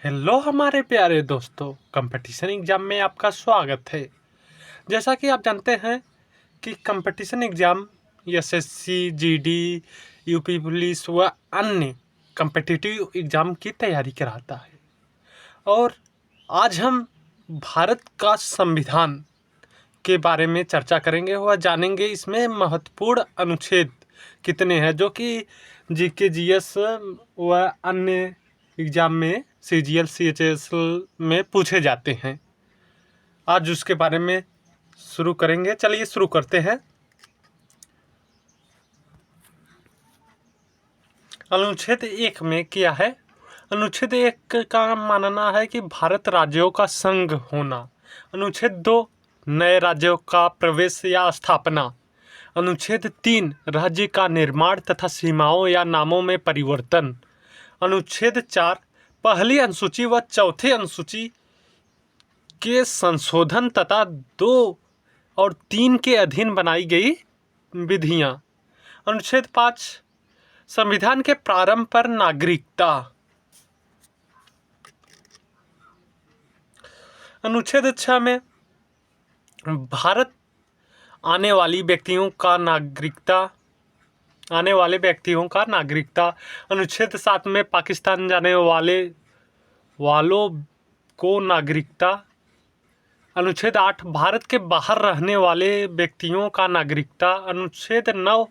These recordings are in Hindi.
हेलो हमारे प्यारे दोस्तों, कंपटीशन एग्ज़ाम में आपका स्वागत है। जैसा कि आप जानते हैं कि competition exam SSC, GD, UP police व अन्य कम्पिटिटिव एग्ज़ाम की तैयारी कराता है। और आज हम भारत का संविधान के बारे में चर्चा करेंगे व जानेंगे इसमें महत्वपूर्ण अनुच्छेद कितने हैं, जो कि जीके, जीएस व अन्य एग्ज़ाम में सीजीएल, सीएचएसएल में पूछे जाते हैं। आज उसके बारे में शुरू करेंगे। चलिए शुरू करते हैं। अनुच्छेद 1 में क्या है? अनुच्छेद 1 का मानना है कि भारत राज्यों का संघ होना। अनुच्छेद 2 नए राज्यों का प्रवेश या स्थापना। अनुच्छेद 3 राज्य का निर्माण तथा सीमाओं या नामों में परिवर्तन। अनुच्छेद 4 पहली अनुसूची व चौथी अनुसूची के संशोधन तथा 2 और 3 के अधीन बनाई गई विधियां। अनुच्छेद 5 संविधान के प्रारंभ पर नागरिकता। अनुच्छेद 6 में भारत आने वाले व्यक्तियों का नागरिकता। अनुच्छेद 7 में पाकिस्तान जाने वालों को नागरिकता। अनुच्छेद 8 भारत के बाहर रहने वाले व्यक्तियों का नागरिकता। अनुच्छेद 9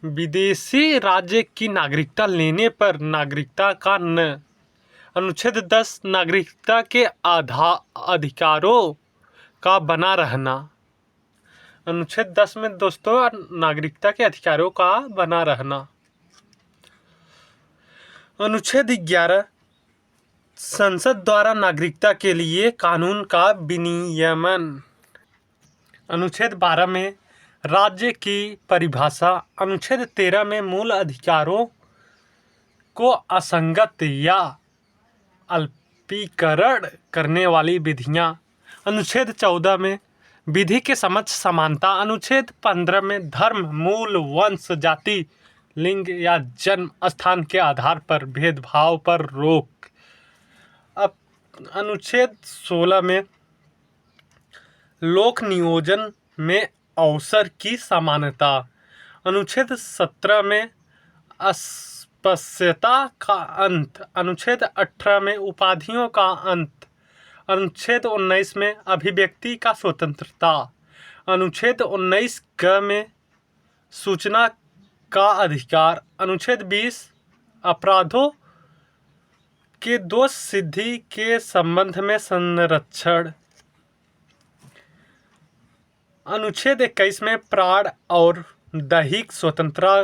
विदेशी राज्य की नागरिकता लेने पर नागरिकता का न। अनुच्छेद 10 नागरिकता के अधिकारों का बना रहना। अनुच्छेद 10 में दोस्तों नागरिकता के अधिकारों का बना रहना। अनुच्छेद 11 संसद द्वारा नागरिकता के लिए कानून का विनियमन। अनुच्छेद 12 में राज्य की परिभाषा। अनुच्छेद 13 में मूल अधिकारों को असंगत या अल्पीकरण करने वाली विधियां। अनुच्छेद 14 में विधि के समक्ष समानता। अनुच्छेद 15 में धर्म, मूल, वंश, जाति, लिंग या जन्म स्थान के आधार पर भेदभाव पर रोक। अब अनुच्छेद 16 में लोक नियोजन में अवसर की समानता। अनुच्छेद 17 में अस्पृश्यता का अंत। अनुच्छेद 18 में उपाधियों का अंत। अनुच्छेद 19 में अभिव्यक्ति का स्वतंत्रता। अनुच्छेद 19 क में सूचना का अधिकार। अनुच्छेद 20 अपराधों के दोष सिद्धि के संबंध में संरक्षण। अनुच्छेद 21 में प्राण और दैहिक स्वतंत्रता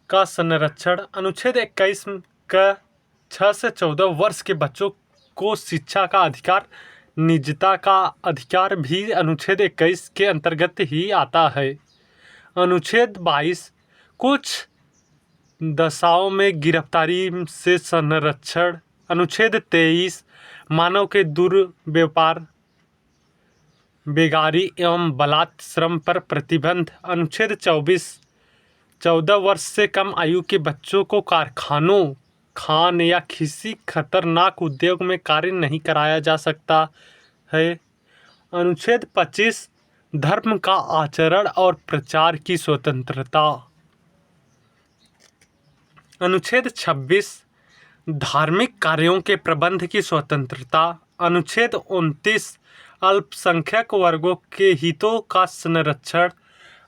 का संरक्षण। अनुच्छेद 21 का 6 से 14 वर्ष के बच्चों को शिक्षा का अधिकार, निजता का अधिकार भी अनुच्छेद 21 के अंतर्गत ही आता है। अनुच्छेद 22 कुछ दशाओं में गिरफ्तारी से संरक्षण। अनुच्छेद 23 मानव के दुर्व्यवहार, बेगारी एवं बलात् श्रम पर प्रतिबंध। अनुच्छेद 24 14 वर्ष से कम आयु के बच्चों को कारखानों, खान या किसी खतरनाक उद्योग में कार्य नहीं कराया जा सकता है। अनुच्छेद 25 धर्म का आचरण और प्रचार की स्वतंत्रता। अनुच्छेद 26 धार्मिक कार्यों के प्रबंध की स्वतंत्रता। अनुच्छेद 29 अल्पसंख्यक वर्गों के हितों का संरक्षण।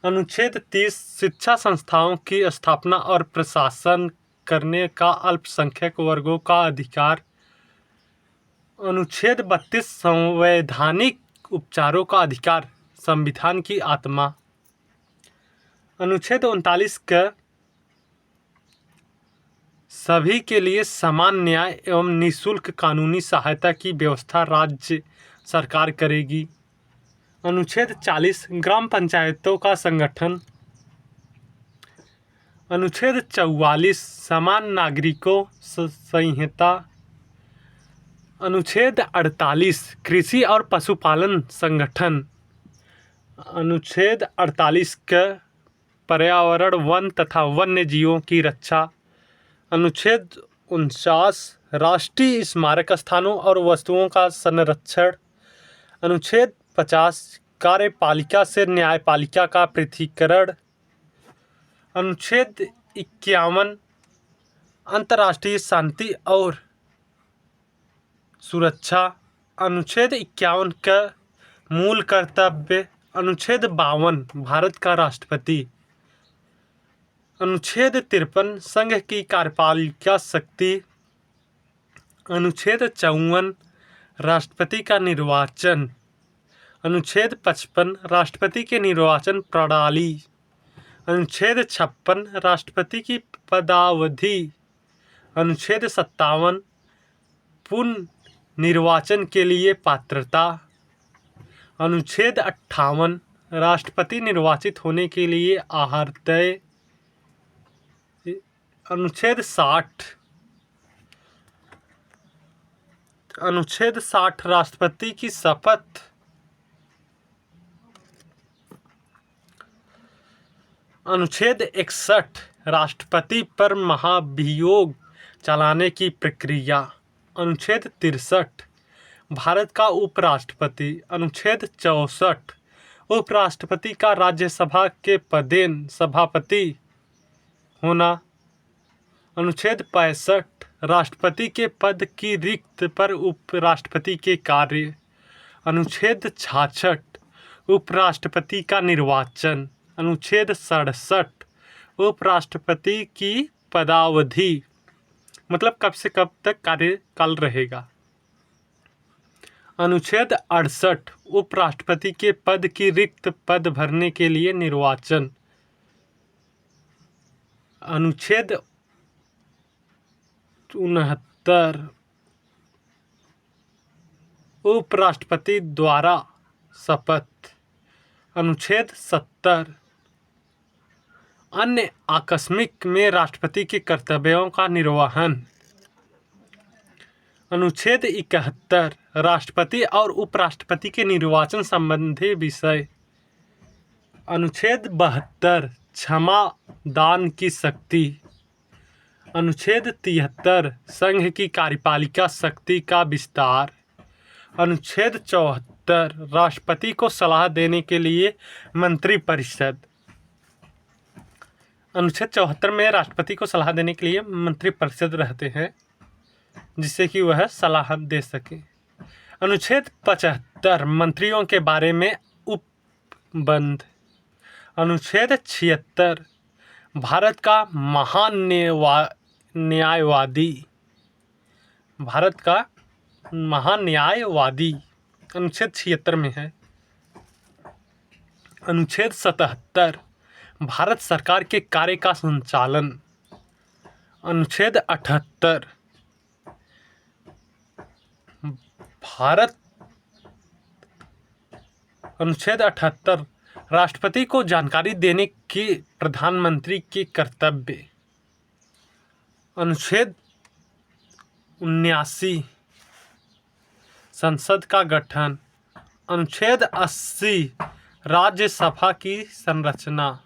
अनुच्छेद 30 शिक्षा संस्थाओं की स्थापना और प्रशासन करने का अल्पसंख्यक वर्गों का अधिकार। अनुच्छेद 32 संवैधानिक उपचारों का अधिकार, संविधान की आत्मा। अनुच्छेद 39 का सभी के लिए समान न्याय एवं निःशुल्क कानूनी सहायता की व्यवस्था राज्य सरकार करेगी। अनुच्छेद 40 ग्राम पंचायतों का संगठन। अनुच्छेद 44 समान नागरिकों संहिता। अनुच्छेद 48 कृषि और पशुपालन संगठन। अनुच्छेद 48 का पर्यावरण, वन तथा वन्य जीवों की रक्षा। अनुच्छेद 49 राष्ट्रीय स्मारक स्थानों और वस्तुओं का संरक्षण। अनुच्छेद 50 कार्यपालिका से न्यायपालिका का पृथक्करण। अनुच्छेद 51 अंतर्राष्ट्रीय शांति और सुरक्षा। अनुच्छेद 51 का मूल कर्तव्य। अनुच्छेद 52 भारत का राष्ट्रपति। अनुच्छेद 53 संघ की कार्यपालिका शक्ति। अनुच्छेद 54 राष्ट्रपति का निर्वाचन। अनुच्छेद 55 राष्ट्रपति के निर्वाचन प्रणाली। अनुच्छेद 56 राष्ट्रपति की पदावधि। अनुच्छेद 57 पुनः निर्वाचन के लिए पात्रता। अनुच्छेद 58 राष्ट्रपति निर्वाचित होने के लिए अर्हता। अनुच्छेद 60 राष्ट्रपति की शपथ। अनुच्छेद 61 राष्ट्रपति पर महाभियोग चलाने की प्रक्रिया। अनुच्छेद 63 भारत का उपराष्ट्रपति। अनुच्छेद 64 उपराष्ट्रपति का राज्यसभा के पदेन सभापति होना। अनुच्छेद 65 राष्ट्रपति के पद की रिक्त पर उपराष्ट्रपति के कार्य। अनुच्छेद 66 उपराष्ट्रपति का निर्वाचन। अनुच्छेद 67 उपराष्ट्रपति की पदावधि, मतलब कब से कब तक कार्यकाल रहेगा। अनुच्छेद 68 उपराष्ट्रपति के पद की रिक्त पद भरने के लिए निर्वाचन। अनुच्छेद 69 उपराष्ट्रपति द्वारा शपथ। अनुच्छेद 70 अन्य आकस्मिक में राष्ट्रपति के कर्तव्यों का निर्वहन। अनुच्छेद 71 राष्ट्रपति और उपराष्ट्रपति के निर्वाचन संबंधी विषय। अनुच्छेद 72 क्षमा दान की शक्ति। अनुच्छेद 73 संघ की कार्यपालिका शक्ति का विस्तार। अनुच्छेद 74 राष्ट्रपति को सलाह देने के लिए मंत्रिपरिषद। अनुच्छेद 74 में राष्ट्रपति को सलाह देने के लिए मंत्रिपरिषद रहते हैं, जिससे कि वह सलाह दे सके। अनुच्छेद 75 मंत्रियों के बारे में उपबंध। अनुच्छेद 76 भारत का महान न्यायवादी। भारत का महान न्यायवादी अनुच्छेद 76 में है। अनुच्छेद 77 भारत सरकार के कार्य का संचालन। अनुच्छेद 78 अनुच्छेद 78 राष्ट्रपति को जानकारी देने के प्रधानमंत्री के कर्तव्य। अनुच्छेद 79 संसद का गठन। अनुच्छेद 80 राज्यसभा की संरचना।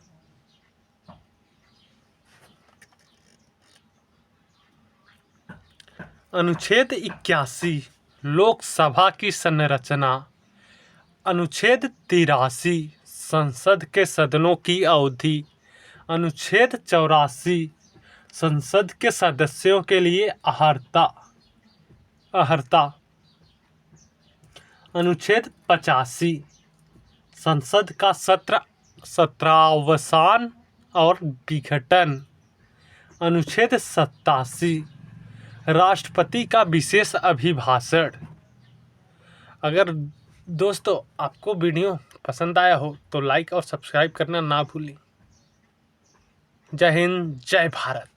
अनुच्छेद 81 लोकसभा की संरचना। अनुच्छेद 83 संसद के सदनों की अवधि। अनुच्छेद 84 संसद के सदस्यों के लिए अर्हता। अनुच्छेद 85 संसद का सत्रावसान और विघटन। अनुच्छेद 87 राष्ट्रपति का विशेष अभिभाषण। अगर दोस्तों आपको वीडियो पसंद आया हो तो लाइक और सब्सक्राइब करना ना भूलें। जय हिंद, जय भारत।